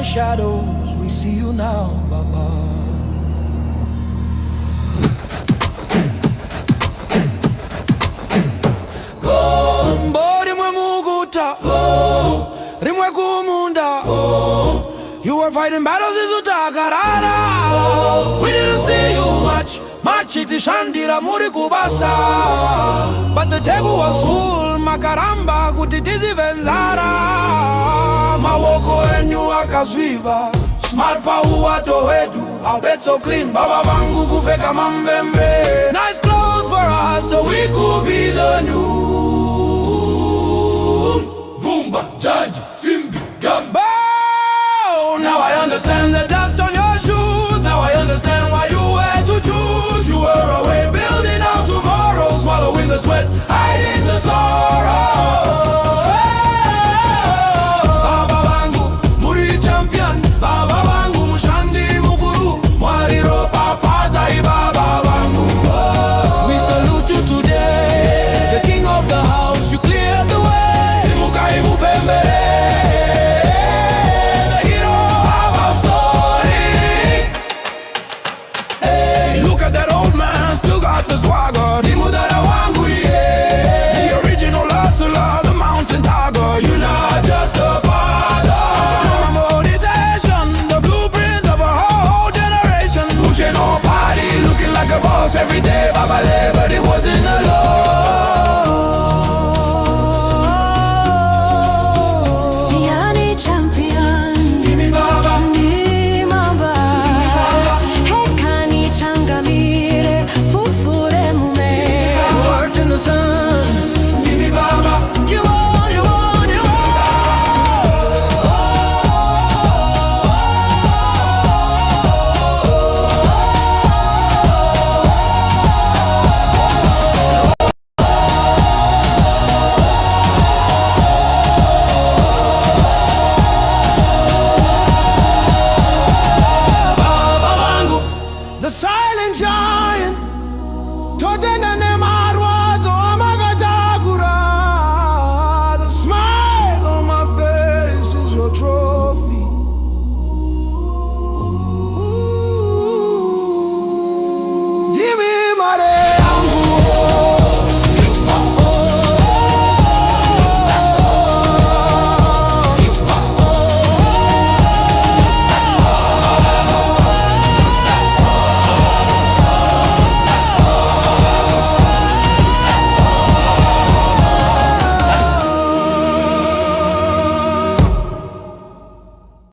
shadows, we see you now, Baba. Rimwe muguta, rimwe kumunda. You were fighting battles izutakarara. We didn't see you much itishandira muri kubasa. But the table was full, makaramba kuti tizivenzara. Mawoko enyu akaswiba, smart pauwato wedu. Our bed so clean, baba vangu kuveka mamvembe. Nice clothes for us so we could be the news. Vumba, Judge, Simbi, Gamba. Now I understand the dust on your shoes. Now I understand why you had to choose. You were away building out tomorrow, swallowing the sweat, hiding the sorrow. Baba Vangu, Muri champion. Baba Vangu, Mushandi Mukuru. Mwariro Pafazai Baba Vangu. We salute you today, the king of the house. You cleared the way. Simukai Mupembere. The swagger, the Vangu, yeah. The original hustler, the mountain tiger. You're not just a father. My motivation, the blueprint of a whole generation. Pushing on party, looking like a boss every day, babale, but it wasn't alone. Diani champion, give me baba, give me baba. Hekani changamire, worked in the sun. Give me baba. You want, you want, you want. Baba Vangu, the silent giant. Totena nema. The smile on my face is your trophy. Give me my day.